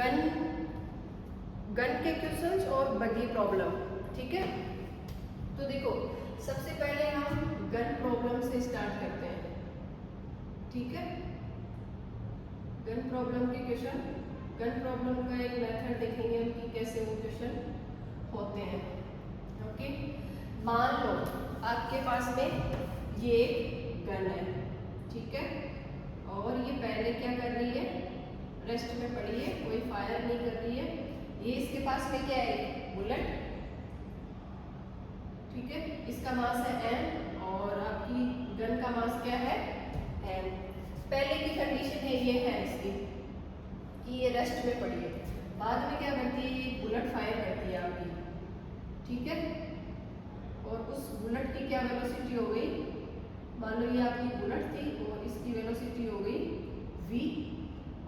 Gun gun के questions और बगी प्रॉब्लम। ठीक है, तो देखो सबसे पहले हम गन प्रॉब्लम से स्टार्ट करते हैं। ठीक है, गन प्रॉब्लम के क्वेश्चन, गन प्रॉब्लम का एक मेथड देखेंगे हम कि कैसे वो क्वेश्चन होते हैं। ओके, मान लो आपके पास में ये गन है, ठीक है, और ये पहले क्या कर रही है, रेस्ट में पड़ी है, कोई फायर नहीं कर रही है। ये इसके पास में क्या है, बुलेट। ठीक है, इसका मास है m और आपकी गन का मास क्या है m। पहले की कंडीशन है ये है इसकी कि ये रेस्ट में पड़ी है, बाद में क्या करती है, ये बुलेट फायर करती है आपकी। ठीक है, और उस बुलेट की क्या वेलोसिटी हो गई, मान लो ये आपकी बुलेट थी और इसकी वेलोसिटी हो गई v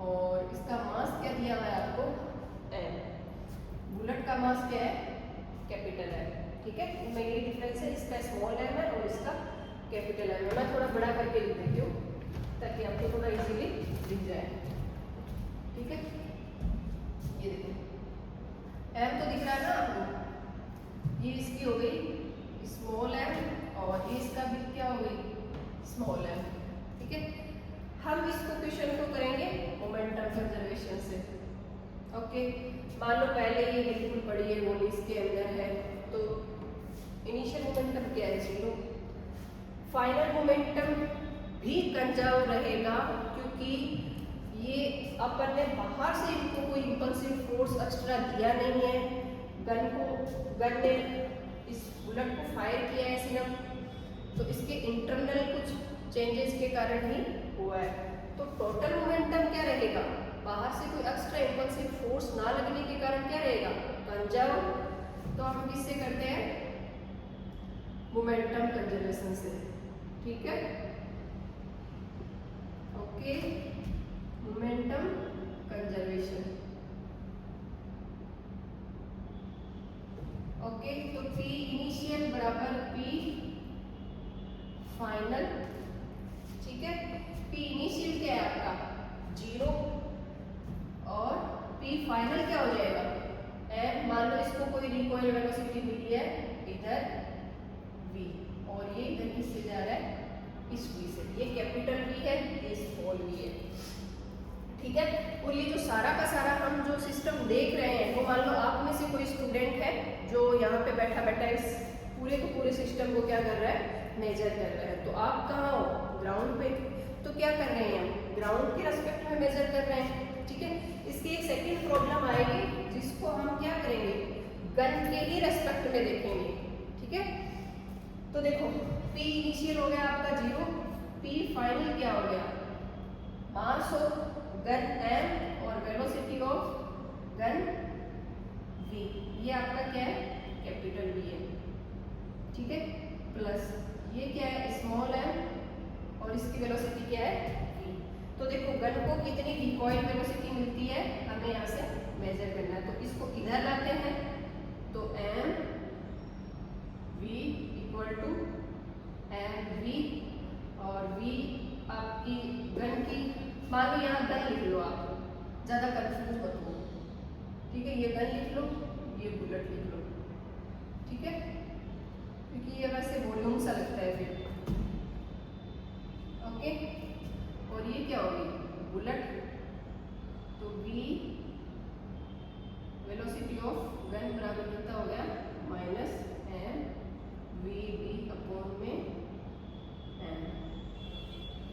और इसका मास क्या दिया हुआ है आपको m। बुलेट का मास क्या है, कैपिटल है। ठीक है, इनमें ये डिफरेंस है, इसका स्मॉल m है और इसका कैपिटल m है। मैं थोड़ा बड़ा करके लिख देती हूँ ताकि आपको थोड़ा इजीली दिख जाए। ठीक है, ये देखो m तो दिख रहा है ना आपको, ये इसकी हो गई स्मॉल m और ये इसका भी क्या हो गई, स्मॉल m। ठीक है, हम इसको क्वेश्चन को करेंगे मोमेंटम कंजर्वेशन से। ओके, मान लो पहले ये बिल्कुल पड़ी है, वो इसके अंदर है, तो इनिशियल मोमेंटम क्या है, 0। फाइनल मोमेंटम भी कंजर्व रहेगा क्योंकि ये अपन ने बाहर से इनको कोई इंपल्सिव फोर्स एक्स्ट्रा दिया नहीं है। गन ने इस बुलेट को फायर किया है सिर्फ, तो इसके इंटरनल कुछ चेंजेस के कारण ही हुआ है। तो टोटल मोमेंटम क्या रहेगा, बाहर से कोई एक्स्ट्रा इंपल्सिव फोर्स ना लगने के कारण क्या रहेगा, कंजर्व। तो हम किससे करते हैं, मोमेंटम कंजर्वेशन से। ठीक है, ओके, मोमेंटम कंजर्वेशन। ओके, तो P इनिशियल बराबर P फाइनल। ठीक है, P इनिशियल क्या है आपका 0 और P फाइनल क्या हो जाएगा m। मान लो इसको कोई रिकॉइल वेलोसिटी मिली है इधर v और ये इधर किससे जा रहा है, इस v से। ये कैपिटल V है, ये स्मॉल v है। ठीक है, और ये जो सारा का सारा हम जो सिस्टम देख रहे हैं, वो मान लो आप में से कोई स्टूडेंट है जो यहाँ पे बैठा बैठा इस पूरे को पूरे सिस्टम को क्या कर रहा है, मेजर कर रहा है। तो आप कहाँ हो, ग्राउंड पे, तो क्या कर रहे हैं हम, ग्राउंड के रेस्पेक्ट में मेजर कर रहे हैं। ठीक है, इसकी एक सेकेंड प्रॉब्लम आएगी जिसको हम क्या करेंगे, गन के ही रेस्पेक्ट में देखेंगे। ठीक है, तो देखो P इनिशियल हो गया आपका 0, P फाइनल क्या हो गया, मास ऑफ गन m और वेलोसिटी ऑफ गन v। ये आपका क्या है, कैपिटल V है। ठीक है, प्लस ये क्या है, स्मॉल m और इसकी वेलोसिटी क्या है v। तो देखो गन को कितनी रिकॉइल वेलोसिटी मिलती है, हमें यहाँ से मेजर करना है। तो इसको इधर लाते हैं, तो m v equal to m v और v आपकी गन की, मान लो यहाँ गन लिख लो, आप ज़्यादा कंफ्यूज मत हो। ठीक है, ये गन लिख लो, ये बुलेट लिख लो। ठीक है, क्योंकि ये वैसे वॉल्यूम सा लगता है फिर। ओके, और ये क्या होगी, बुलेट, तो v वेलोसिटी ऑफ गन बराबर कितना हो गया, minus m v b upon में m।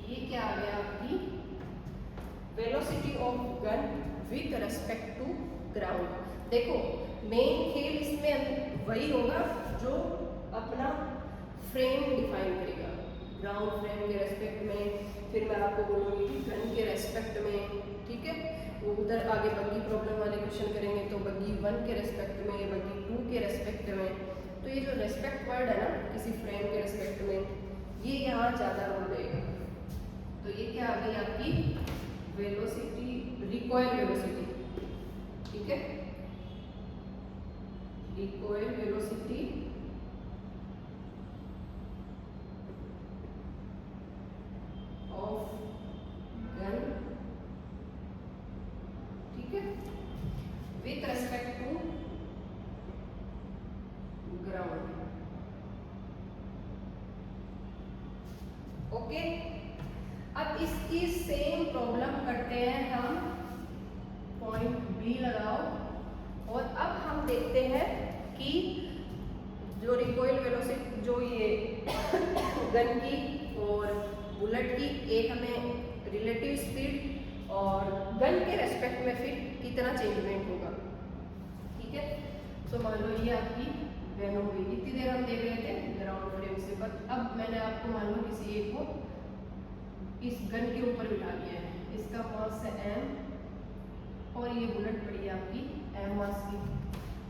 ये क्या आ गया आपकी velocity of gun with respect to ground. देखो मेन खेल इसमें वही होगा जो अपना फ्रेम डिफाइन करेगा, ग्राउंड फ्रेम के रेस्पेक्ट में, फिर मैं आपको बोलूँगी कि गन के रेस्पेक्ट में। ठीक है, वो उधर आगे बग्गी प्रॉब्लम वाले क्वेश्चन करेंगे तो बग्गी 1 के रेस्पेक्ट में, बग्गी 2 के रेस्पेक्ट में। तो ये जो रेस्पेक्ट वर्ड है ना किसी फ्रेम के रेस्पेक्ट में, ये यहाँ ज़्यादा रोल देगा। तो ये क्या आ गई आपकी वेलोसिटी, रिकॉइल वेलोसिटी। ठीक है, रिकॉइल वेलोसिटी ऑफ गन। ठीक है, with respect to ground. Okay, अब इसकी सेम प्रॉब्लम करते हैं हम, पॉइंट बी लगाओ, और अब हम देखते हैं कि जो रिकॉइल वेलोसिटी, जो ये गन की और बुलेट की, एक हमें रिलेटिव स्पीड और गन के रेस्पेक्ट में फिर कितना चेंजमेंट होगा। ठीक है, तो मान लो ये आपकी वैन हो गई। इतनी देर हम देख रहे थे ग्राउंड फ्रेम से, बट अब मैंने आपको मान लो किसी एक को इस गन के ऊपर बिठा दिया है, इसका मास है m, और ये बुलेट पड़ी है आपकी m मास की।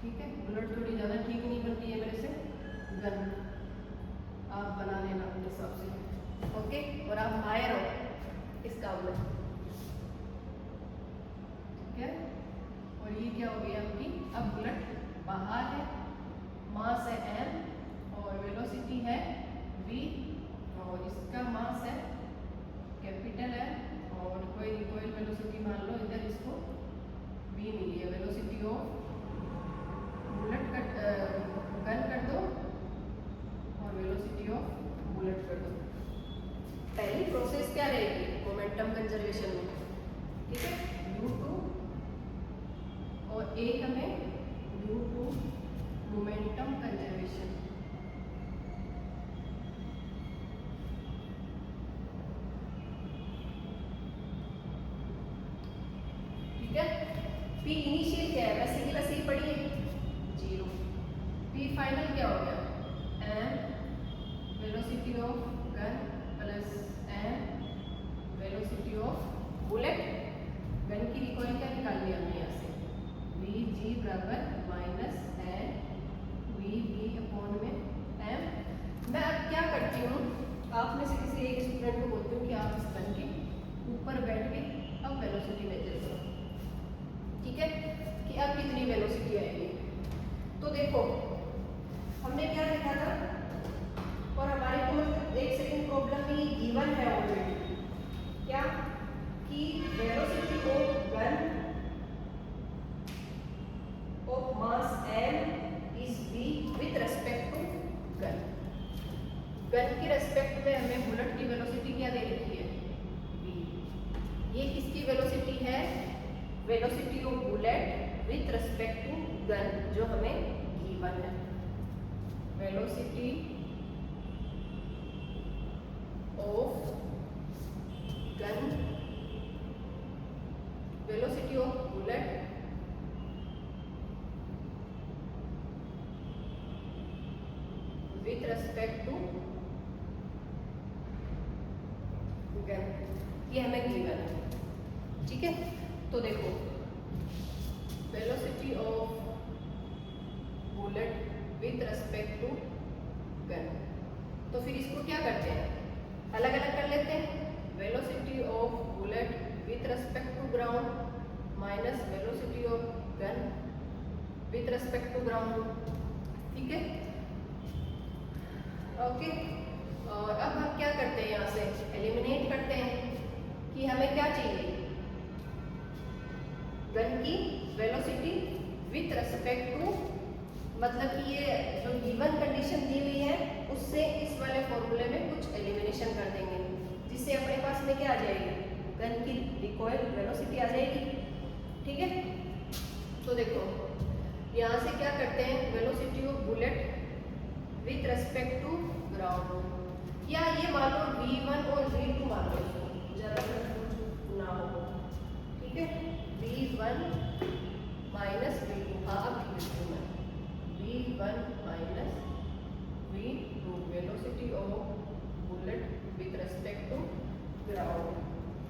ठीक है, बुलेट थोड़ी ज़्यादा ठीक नहीं बनती है मेरे से, गन आप बना लेना अपने हिसाब से। ओके, और आप हायर हो इस काम में। ठीक है, और ये क्या हो गई आपकी, अब बुलेट बाहर है, मास है m और वेलोसिटी है v, और इसका मास है कैपिटल है, और कोई रिकॉइल वेलोसिटी मान लो इधर इसको v मिली है। वेलोसिटी ऑफ बुलेट गन कर दो और वेलोसिटी ऑफ बुलेट कर दो। पहली प्रोसेस क्या रहेगी मोमेंटम कंजर्वेशन में, ठीक है, u2, और एक हमें u2 मोमेंटम कंजर्वेशन। ठीक है, p इनिशियल क्या है, वैसे की वैसे ही पड़ी है 0, p फाइनल क्या हो गया m velocity of gun plus m velocity of bullet. Gun की रिकॉइल क्या निकालनी है हमने यहाँ से, vg बराबर माइनस v अपॉन में m। मैं अब क्या करती हूँ, आप में से किसी एक स्टूडेंट को बोलती हूँ कि आप इस गन के ऊपर बैठ के अब वेलोसिटी मेजर करो। ठीक है, कि अब कितनी वेलोसिटी आएगी। तो देखो हमने क्या देखा था, और हमारे को मतलब एक सेकंड प्रॉब्लम में गिवन है ऑलरेडी, क्या कि velocity of gun of mass m is v with respect to gun. Gun के रेस्पेक्ट में हमें बुलेट की वेलोसिटी क्या दे रखी है, v। ये किसकी वेलोसिटी है, velocity of bullet with respect to gun, जो हमें गिवन है। Velocity of gun, velocity of bullet with respect to gun, ये हमें गिवन है। ठीक है, तो देखो velocity of bullet with respect to gun, तो फिर इसको क्या करते हैं, अलग अलग कर लेते हैं। Velocity of bullet with respect to ground minus velocity of gun with respect to ground. ठीक है, ओके, और अब हम क्या करते हैं, यहाँ से एलिमिनेट करते हैं कि हमें क्या चाहिए, गन की वेलोसिटी विथ रेस्पेक्ट टू, मतलब कि ये जो गिवन कंडीशन दी हुई है उससे इस वाले फॉर्मूले में कुछ एलिमिनेशन कर देंगे, जिससे अपने पास में क्या आ जाएगी, गन की रिकॉइल वेलोसिटी आ जाएगी। ठीक है, तो देखो यहाँ से क्या करते हैं, velocity of bullet with respect to ground, या ये मान लो v1 और v2 मान लो, ज़्यादा ना हो। ठीक है, v1 माइनस v2, हाँ अब लिख देती हूँ मैं, v1 minus v2 velocity of bullet with respect to ground.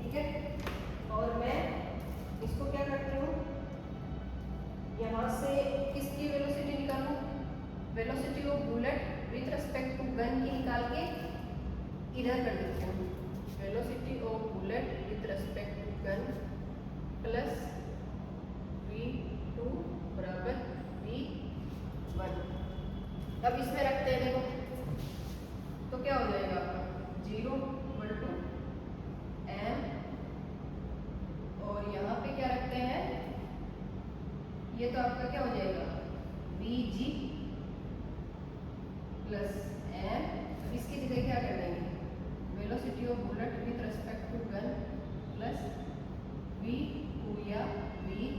ठीक है, और मैं इसको क्या करती हूँ, यहाँ से किसकी वेलोसिटी निकालूँ, velocity of bullet with respect to gun की निकाल के इधर कर देती हूँ, velocity of bullet with respect to gun plus v2 बराबर v1। अब इसमें रखते हैं, देखो तो क्या हो जाएगा, 0 इक्वल टू m, और यहाँ पे क्या रखते हैं, ये तो आपका क्या हो जाएगा, वी जी प्लस एम। अब इसकी जगह क्या कर देंगे, velocity of bullet with respect to gun plus V या वी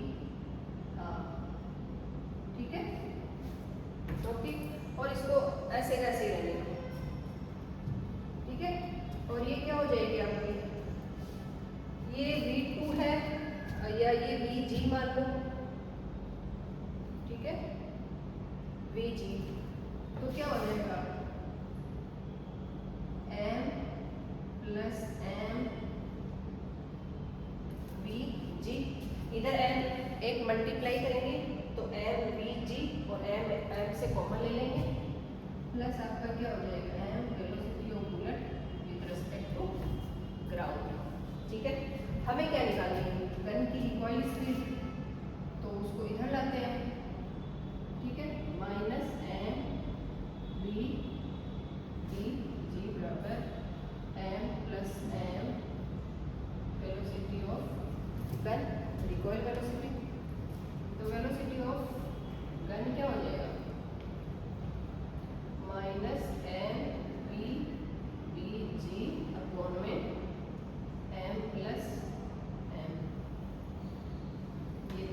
ठीक है। ओके, और इसको ऐसे कैसे रहेंगे, ठीक है। और ये क्या हो जाएगी आपकी, ये V2 है या ये VG मान लो, ठीक है, VG। तो क्या हो जाएगा M प्लस M VG। इधर M एक मल्टीप्लाई करेंगे तो M VG और M से कॉमन ले लेंगे, प्लस आपका क्या हो जाएगा M velocity of bullet with respect to ground, ठीक है। हमें क्या निकालनी है, गन की रिकॉइल स्पीड, तो उसको इधर लाते हैं, ठीक है, minus M V D G बराबर M plus M velocity of gun, recoil velocity. तो वेलोसिटी ऑफ गन क्या हो जाएगा, minus M V D G upon में एम प्लस एम, ये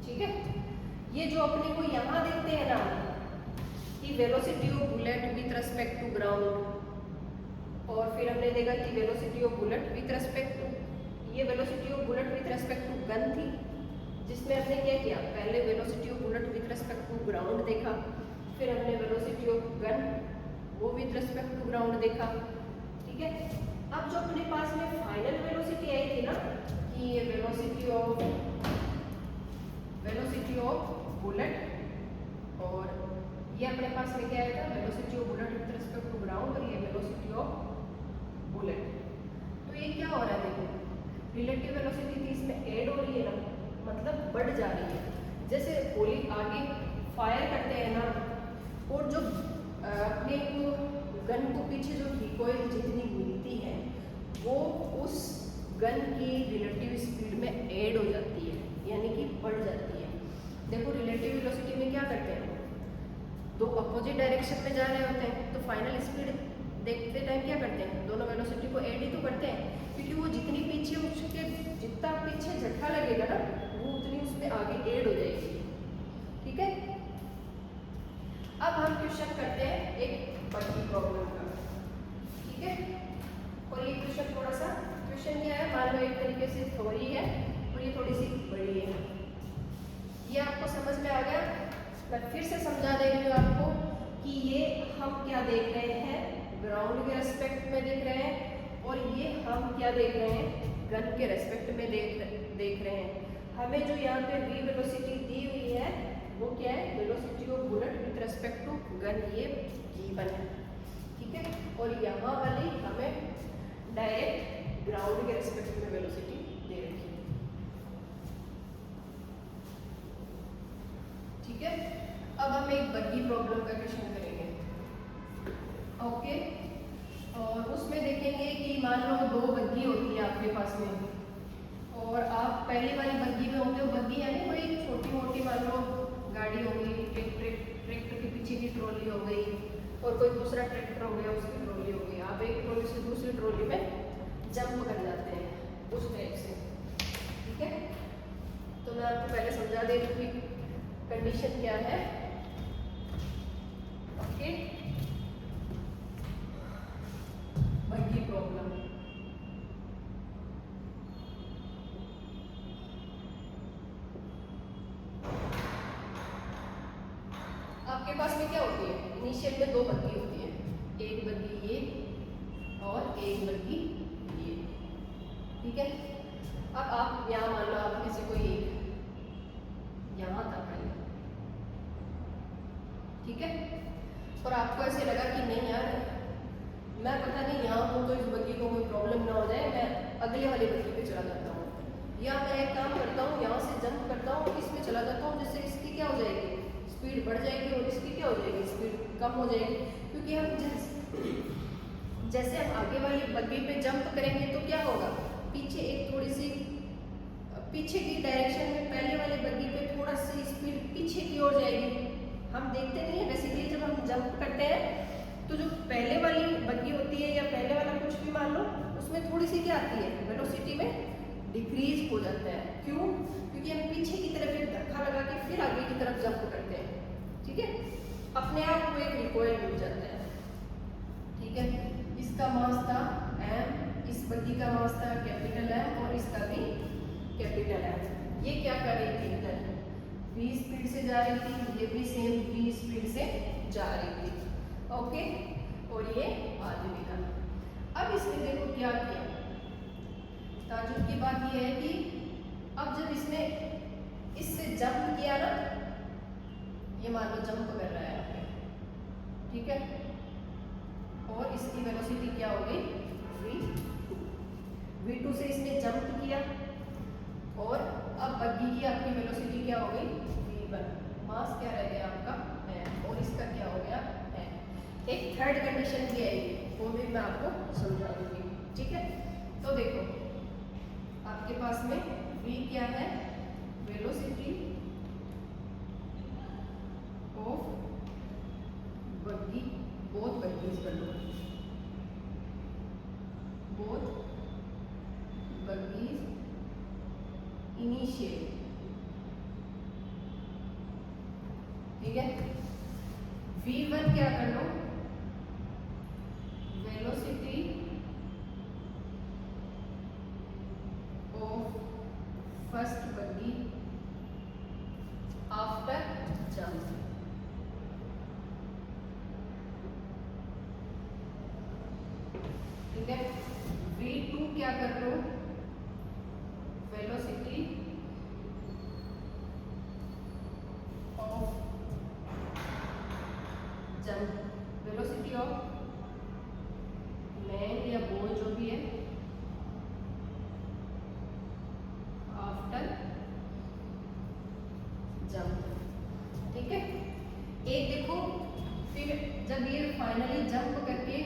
ठीक है। ये जो अपने को यहाँ देखते हैं ना कि velocity of bullet with respect to ground, और फिर हमने देखा कि velocity of bullet with respect to, ये velocity of bullet with respect to gun थी, जिसमें हमने क्या किया, पहले velocity of bullet with respect to ground देखा, फिर हमने वेलोसिटी ऑफ गन वो विथ रेस्पेक्ट टू ग्राउंड देखा, ठीक है। अब जो अपने पास में फाइनल वेलोसिटी आई थी ना कि ये वेलोसिटी ऑफ बुलेट, और ये अपने पास में क्या आया था, velocity of bullet with respect to ground, और ये वेलोसिटी ऑफ बुलेट। तो ये क्या हो रहा है, देखो रिलेटिव वेलोसिटी थी इसमें ऐड हो रही है ना, मतलब बढ़ जा रही है। जैसे गोली आगे फायर करते हैं ना, और जो अपने को गन को पीछे जो रिकॉइल जितनी मिलती है वो उस गन की रिलेटिव स्पीड में ऐड हो जाती है, यानी कि बढ़ जाती है। देखो रिलेटिव वेलोसिटी में क्या करते हैं, दो अपोजिट डायरेक्शन में जा रहे होते हैं, तो फाइनल स्पीड देखते टाइम क्या करते हैं, दोनों वेलोसिटी को ऐड ही तो करते हैं, क्योंकि वो जितनी पीछे उसके जितना पीछे झटका लगेगा ना वो उतनी उसमें आगे ऐड हो जाएगी, ठीक है। अब हम क्वेश्चन करते हैं एक बड़ी प्रॉब्लम का, ठीक है। और ये क्वेश्चन थोड़ा सा, क्वेश्चन क्या है, मान लो एक तरीके से थ्योरी है और ये थोड़ी सी बड़ी है, ये आपको समझ में आ गया। मैं फिर से समझा दे रही हूँ आपको कि ये हम क्या देख रहे हैं, ग्राउंड के रेस्पेक्ट में देख रहे हैं, और ये हम क्या देख रहे हैं, गन के रेस्पेक्ट में देख रहे हैं। हमें जो यहाँ पे v वेलोसिटी दी हुई है वो क्या है, velocity of bullet with respect to gun, ये गिवन है, ठीक है। और यहाँ वाली हमें डायरेक्ट ग्राउंड के रेस्पेक्ट में वेलोसिटी दे रखी है, ठीक है। अब हम एक बग्गी प्रॉब्लम का क्वेश्चन करेंगे, ओके। और उसमें देखेंगे कि मान लो दो बग्गी होती है आपके पास में, और आप पहली वाली बग्गी में होते हो, बग्गी यानी कोई छोटी मोटी मान लो गाड़ी हो गई, ट्रैक्टर के पीछे की ट्रॉली हो गई, और कोई दूसरा ट्रैक्टर हो गया उसकी ट्रॉली हो गई, आप एक ट्रॉली से दूसरी ट्रॉली में जंप कर जाते हैं, उस टाइप से, ठीक है। तो मैं आपको पहले समझा दे दूँगी कंडीशन क्या है, ओके। बग्गी प्रॉब्लम, आपके पास में क्या होती है, इनिशियल में दो बग्गी होती है, एक बग्गी ये और एक बग्गी ये, ठीक है। अब आप यहाँ मान लो आप में से कोई एक यहाँ तक आई, ठीक है, और आपको ऐसे लगा कि नहीं यार मैं पता नहीं यहाँ हूँ तो इस बग्गी को कोई प्रॉब्लम ना हो जाए, मैं अगले वाली बग्गी पे चला जाता हूँ, या मैं एक काम करता हूँ यहाँ से जंप करता हूँ इसमें चला जाता हूँ, जिससे इसकी क्या हो जाएगी, स्पीड बढ़ जाएगी, और इसकी क्या हो जाएगी, स्पीड कम हो जाएगी। क्योंकि हम जैसे हम आगे वाली बग्गी पे जंप करेंगे तो क्या होगा, पीछे एक थोड़ी सी पीछे की डायरेक्शन में पहले वाली बग्गी पे थोड़ा सी स्पीड पीछे की ओर जाएगी। हम देखते नहीं है बेसिकली जब हम जंप करते हैं तो जो पहले वाली बग्गी होती है या पहले वाला कुछ भी मान लो, उसमें थोड़ी सी क्या आती है, वेलोसिटी में डिक्रीज हो जाता है। क्यों? क्योंकि हम पीछे की तरफ एक धक्का लगा के फिर आगे की तरफ जंप करते हैं। ठीक है, अपने आप को एक रिकॉइल मिल जाता है। ठीक है, इसका मास था m, इस बग्गी का मास था कैपिटल M और इसका भी कैपिटल M। ये क्या कर रही थी, इधर v स्पीड से जा रही थी, ये भी सेम v स्पीड से जा रही थी। ओके, और ये आदमी का। अब इसने देखो क्या किया, ताजुब की बात यह है कि अब जब इसने इससे जंप किया ना, ये मान लो जंप कर रहा है यहाँ पे, ठीक है, और इसकी वेलोसिटी क्या हो गई v2 से इसने जंप किया, और अब बग्गी की आपकी वेलोसिटी क्या हो गई v1, मास क्या रह गया आपका m, और इसका क्या हो गया m। एक थर्ड कंडीशन भी आएगी, वो भी मैं आपको समझा दूंगी। ठीक है, तो देखो आपके पास में v क्या है, वेलोसिटी ऑफ बग्गी, बोथ बग्गीज कर लो, बोथ बग्गीज इनिशियल। ठीक है, v1 क्या कर लो, velocity of first buggy after jump. ठीक है, v2 क्या कर लो, velocity of jump, velocity of man या बॉय जो भी है आफ्टर जंप। ठीक है, एक देखो फिर जब ये फाइनली जंप करके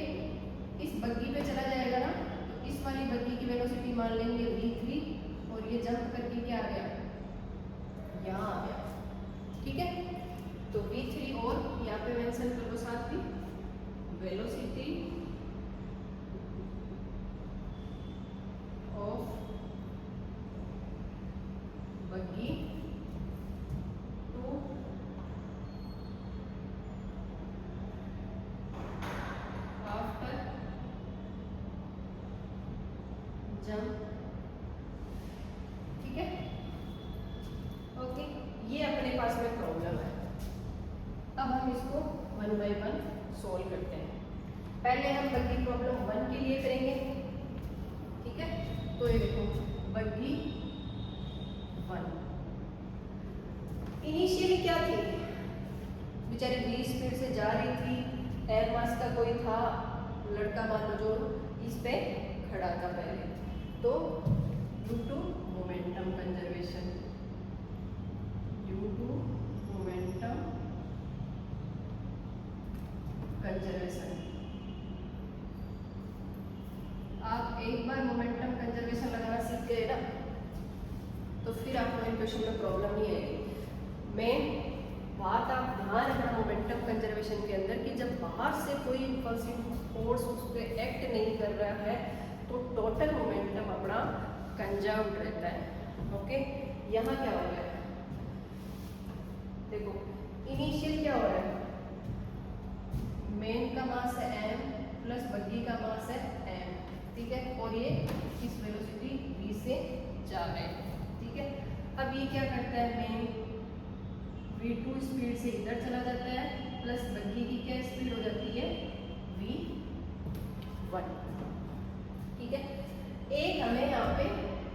इस बग्गी पे चला जाएगा ना, तो इस वाली बग्गी की वेलोसिटी मान लेंगे v3, और ये जंप करके क्या आ गया, यहाँ आ गया। ठीक है, तो v3 और यहाँ पे मेंशन कर लो साथ में, velocity of buggy two after jump. ठीक है, ओके, ये अपने पास में प्रॉब्लम है। अब हम इसको 1 बाय 1 सोल्व करते हैं। पहले हम बग्गी प्रॉब्लम 1 के लिए करेंगे। ठीक है, तो ये देखो बग्गी 1 इनिशियली क्या थी, बेचारी 20 स्पीड से जा रही थी, एयर मास का कोई था लड़का मान लो जो इस पे खड़ा था पहले, तो due to momentum conservation, due to momentum conservation, आप एक बार मोमेंटम कंजर्वेशन लगाना सीख गए ना, तो फिर आपको इन क्वेश्चन में प्रॉब्लम नहीं आएगी। मेन बात आप ध्यान रखना मोमेंटम कंजर्वेशन के अंदर कि जब बाहर से कोई इम्पल्सिव फोर्स उस पर एक्ट नहीं कर रहा है तो टोटल मोमेंटम अपना कंजर्व्ड रहता है। ओके, यहाँ क्या हो रहा है, देखो इनिशियल क्या हो रहा है, मेन का मास है m प्लस बग्गी का मास है m। ठीक है, और ये इस वेलोसिटी v से जा रहे हैं। ठीक है, अब ये क्या करता है, मेन v2 स्पीड से इधर चला जाता है, प्लस बग्गी की क्या स्पीड हो जाती है v1। ठीक है, एक हमें यहाँ पे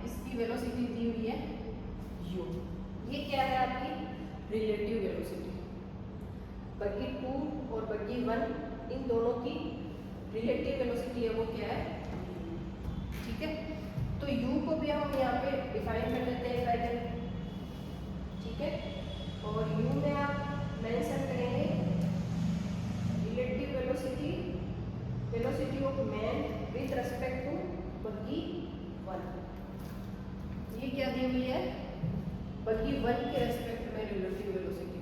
इसकी वेलोसिटी दी हुई है u, ये क्या है आपकी रिलेटिव वेलोसिटी, बग्गी 2 और बग्गी 1 इन दोनों की रिलेटिव वेलोसिटी है वो क्या है। ठीक है, तो u को भी हम यहाँ पे डिफाइन कर लेते हैं पैटर्न। ठीक है, और u में आप मेंशन करेंगे relative velocity, velocity of man with respect to buggy 1। ये क्या दी हुई है, बग्गी 1 के रेस्पेक्ट में relative velocity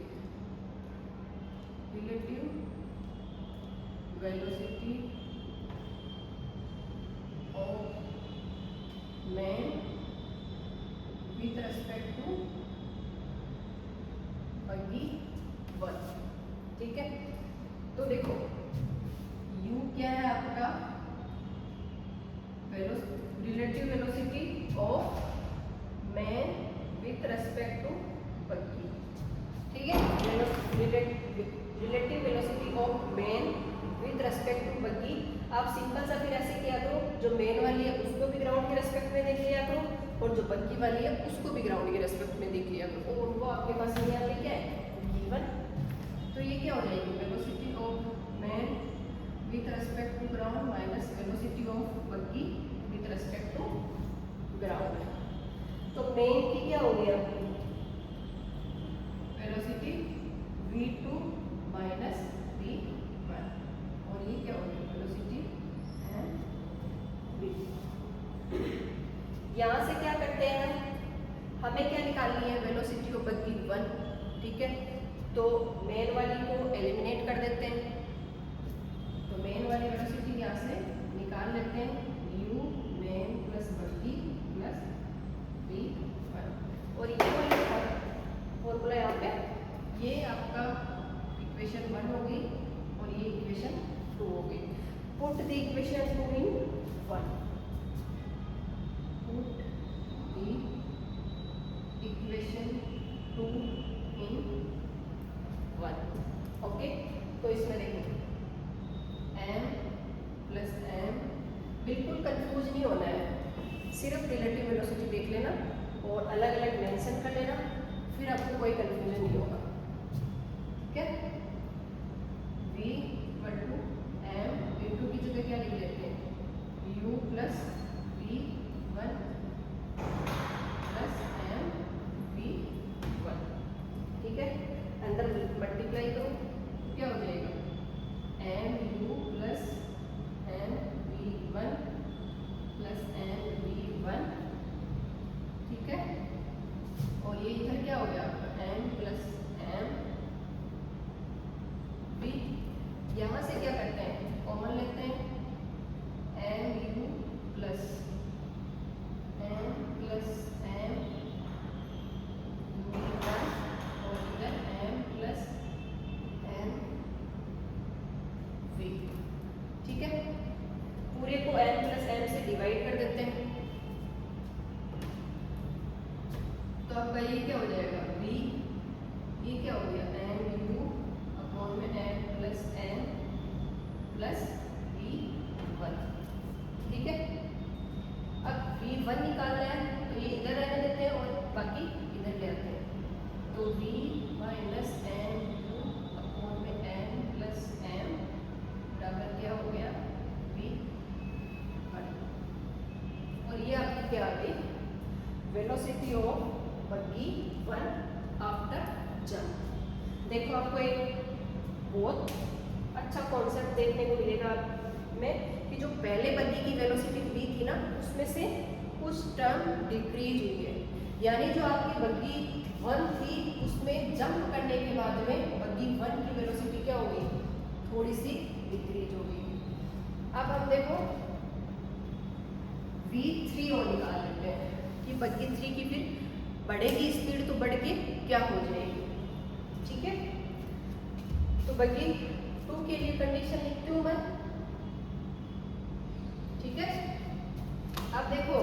of man with respect to buggy 1। ठीक है, तो देखो u क्या है आपका relative velocity of man with respect to buggy. ठीक है, relative velocity of man with respect to buggy. आप सिंपल सा फिर ऐसे किया करो, जो मैन वाली है उसको भी ग्राउंड के रेस्पेक्ट में देख लिया करो और जो बग्गी वाली है उसको भी ग्राउंड के रेस्पेक्ट में देख लिया करो। और उनको आपके पास यहाँ पे क्या है गिवन। तो ये क्या हो जाएगी velocity of man with respect to ground minus velocity of buggy with respect to ground. तो मैन की क्या हो गया वेलोसिटी v2 माइनस v1 और ये क्या हो गया वेलोसिटी v। यहाँ से क्या करते हैं हमें क्या निकालनी है वेलोसिटी ऑफ बग्गी 1। ठीक है, तो मेन वाली को एलिमिनेट कर देते हैं। तो मेन वाली वेलोसिटी यहाँ से निकाल लेते हैं u मेन प्लस बग्गी प्लस v1 और ये वाली फॉर्मूला यहाँ पे ये आपका इक्वेशन 1 हो गई और ये इक्वेशन 2 हो गई। Put the equation 2 in 1। Put the equation 2 in 1। Okay, तो इसमें देखो m प्लस m, बिल्कुल कंफ्यूज नहीं होना है, सिर्फ रिलेटिव वेलोसिटी देख लेना और अलग अलग मेंशन कर लेना, फिर आपको कोई कंफ्यूजन नहीं होगा। ठीक है, v equal to m v2 की जगह क्या लिख लेते हैं u plus v1 plus m v1। ठीक है, अंदर मल्टीप्लाई करो क्या हो जाएगा mu plus mv1 plus mv1। ठीक है, और ये इधर क्या हो गया आपका m प्लस m v। यहाँ से क्या करते हैं कॉमन लेते हैं mu plus m plus m v1 और इधर m प्लस m v। ठीक है, पूरे को m प्लस m से डिवाइड कर देते हैं। तो आपका ये क्या हो जाएगा v, ये क्या हो गया mu अपॉन में m plus n plus v1। ठीक है, अब v1 निकालना है तो ये इधर रहने देते हैं और बाकी इधर ले आते हैं। तो v माइनस mu अपॉन में n प्लस m बराबर क्या हो गया v1। और ये आपकी क्या आ गई velocity of buggy 1 after jump. देखो आपको एक बहुत अच्छा कॉन्सेप्ट देखने को मिलेगा में कि जो पहले बग्गी की वेलोसिटी v थी ना उसमें से कुछ टर्म डिक्रीज हुई है, यानी जो आपकी बग्गी 1 थी उसमें जंप करने के बाद में बग्गी 1 की वेलोसिटी क्या हो गई थोड़ी सी डिक्रीज हो गई। अब हम देखो v3 और निकाल लेते हैं कि बग्गी 3 की फिर बढ़ेगी स्पीड तो बढ़ के क्या हो जाएगी। ठीक है, तो बग्गी 2 के लिए कंडीशन लिखती हूँ मैं। ठीक है, अब देखो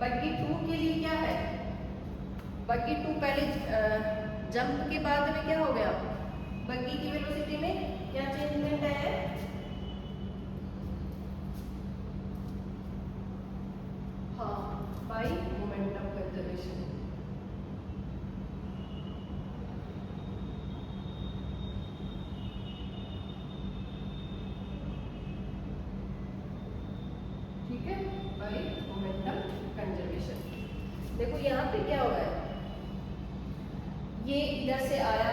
बग्गी 2 के लिए क्या है, बग्गी 2 पहले जंप के बाद में क्या हो गया बग्गी की वेलोसिटी में क्या चेंजमेंट है हाँ बाई मोमेंटम कंजर्वेशन। ठीक है, बाई मोमेंटम कंजर्वेशन। देखो यहाँ पे क्या हो रहा है, ये इधर से आया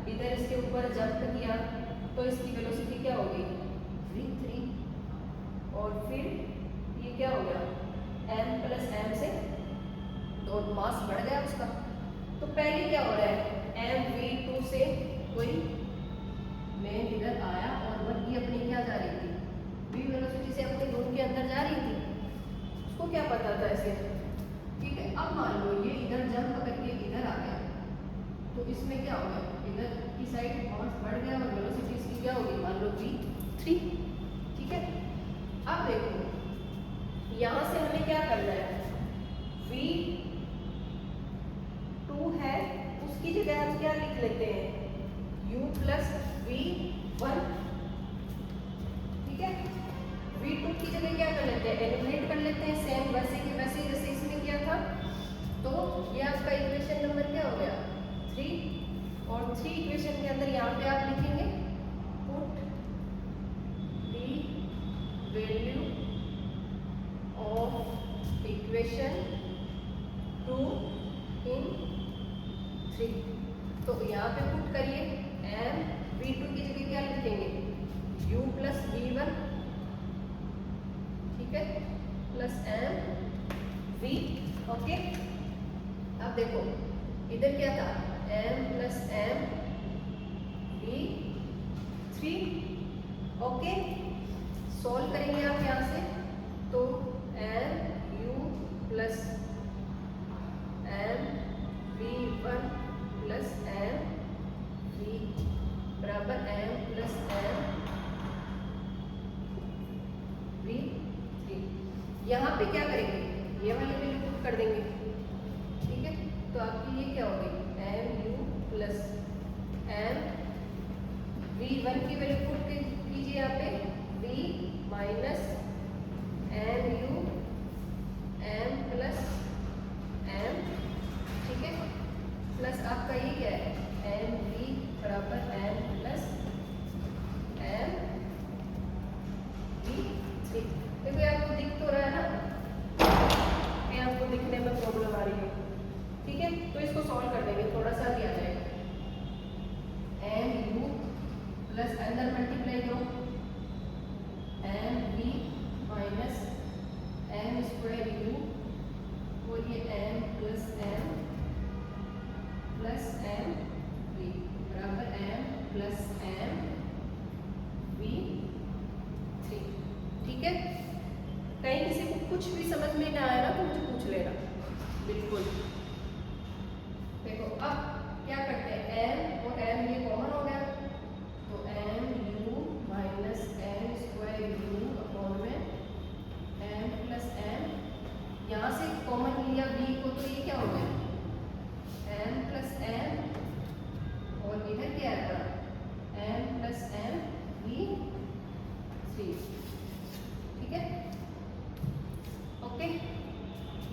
इधर इसके ऊपर जंप किया तो इसकी वेलोसिटी क्या हो गई v3 और फिर ये क्या हो गया m प्लस m से तो मास बढ़ गया उसका तो पहले क्या हो रहा है, mv2 से कोई मेन इधर आया और बग्गी अपनी क्या जा रही थी, v वेलोसिटी से अपने जोन के अंदर जा रही थी, उसको क्या पता था ऐसे, ठीक है। अब मान लो ये इधर जंप करके इधर आ गया, तो इसमें क्या होगा, इधर की साइड मास बढ़ गया और वेलोसिटी इसकी क्या होगी, मान लो v3, ठीक है। अब देखो यहाँ से हमें क्या करना है, v2 है उसकी जगह हम क्या लिख लेते हैं, u प्लस v1, ठीक है। v2 की जगह क्या कर लेते हैं, एलिमिनेट कर लेते हैं, सेम वैसे कि वैसे जैसे इसमें किया था। तो ये आपका इक्वेशन नंबर क्या हो गया, 3, और 3 इक्वेशन के अंदर यहाँ पे आप लिखेंगे put the value of equation 2 इन 3। तो यहाँ पे पुट करिए, एम v2 की जगह क्या लिखेंगे, u प्लस v1, ठीक है, प्लस एम v, ओके। अब देखो इधर क्या था, m plus M v3, okay. Solve करेंगे आप यहाँ से, तो m u plus M v1 plus M v बराबर m प्लस एम v3। यहाँ पे क्या करेंगे, ये वाली वैल्यू पुट कर देंगे, ठीक है। तो आपकी ये क्या होगी, M U plus M v1 की वैल्यू पुट कीजिए यहाँ पे, v minus M U M plus M, ठीक है, प्लस आपका ये क्या है, एम v बराबर एम प्लस एम v3। देखो ये आपको दिख तो रहा है ना, ये आपको दिखने में प्रॉब्लम आ रही है, ठीक है। तो इसको सॉल्व कर देंगे, थोड़ा सा भी आ जाएगा, एम यू प्लस अंदर मल्टीप्लाई करो, M v minus M square U, और ये एम प्लस एम v बराबर एम प्लस एम v3, ठीक है। कहीं किसी को कुछ भी समझ में ना आया ना तो मुझे पूछ लेना, बिल्कुल। देखो अब क्या करते हैं, m और m ये कॉमन हो गया, तो m u minus M square U upon में m प्लस एम, यहाँ से कॉमन लिया v को, तो ये क्या हो गया, m प्लस एम, और इधर क्या आएगा, m प्लस एम v3, ठीक है, ओके।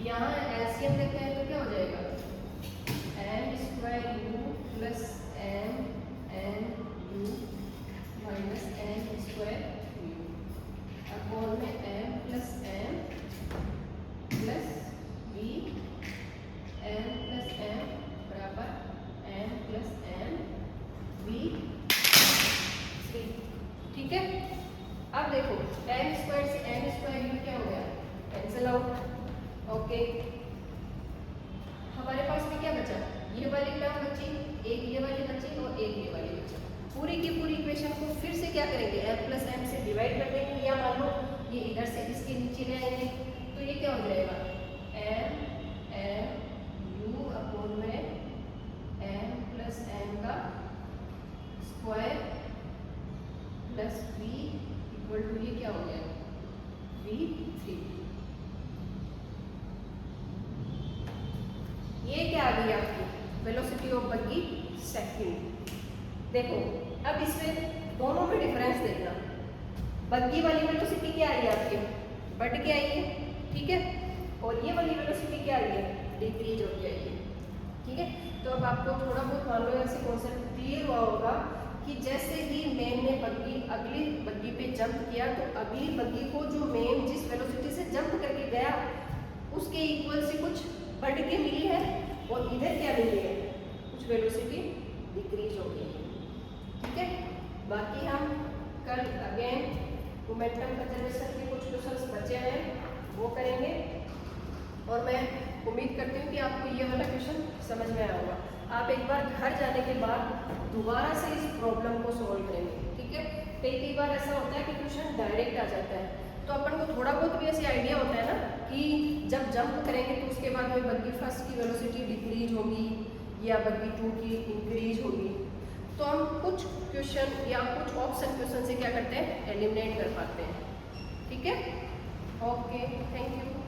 यहाँ एलसीएम लेते हैं तो क्या हो जाएगा, M square U plus M N U minus M square U upon में M plus M plus V M plus M बराबर एम प्लस एम वी 3, ठीक है। अब देखो एम स्क्वायर से एम स्क्वायर यू क्या हो गया, कैंसिल आउट, ओके। हमारे पास में क्या बचा, ये वाली टर्म बची, एक ये वाली बची और एक ये वाली बची। पूरी की पूरी इक्वेशन को फिर से क्या करेंगे, m प्लस एम से डिवाइड कर देंगे, या मान लो ये इधर से इसके नीचे ले आएंगे, तो ये क्या हो जाएगा, m m u अपॉन में m प्लस एम का square plus v equal to ये क्या हो गया, v3। ये क्या आ गई आपकी वेलोसिटी ऑफ बग्गी सेकंड। देखो अब इसमें दोनों में डिफरेंस देखना, बग्गी वाली वेलोसिटी क्या आई है आपकी, बढ़ के आई है, ठीक है, और ये वाली वेलोसिटी क्या आई है, डिक्रीज होके आई है, ठीक है। तो अब आपको थोड़ा बहुत मान लो ऐसे कॉन्सेप्ट क्लियर हुआ होगा कि जैसे ही मेन ने बग्गी अगली बग्गी पे जंप किया, तो अगली बग्गी को जो मेन जिस वेलोसिटी से जंप करके गया उसके इक्वल से कुछ बढ़ के मिली है, और इधर क्या मिली है, कुछ वेलोसिटी डिक्रीज हो गई है, ठीक है। बाकी हम कल अगेन मोमेंटम कंजर्वेशन के कुछ क्वेश्चंस बचे हैं वो करेंगे, और मैं उम्मीद करती हूँ कि आपको ये वाला क्वेश्चन समझ में आया होगा। आप एक बार घर जाने के बाद दोबारा से इस प्रॉब्लम को सॉल्व करेंगे, ठीक है। कई बार ऐसा होता है कि क्वेश्चन डायरेक्ट आ जाता है, तो अपन को थोड़ा बहुत भी ऐसे आइडिया होता है ना कि जब जंप करेंगे तो उसके बाद में बग्गी फर्स्ट की वेलोसिटी डिक्रीज होगी या बग्गी 2 की इंक्रीज होगी। तो हम कुछ क्वेश्चन या कुछ ऑप्शन क्वेश्चन से क्या करते हैं, एलिमिनेट कर पाते हैं, ठीक है। Okay, thank you.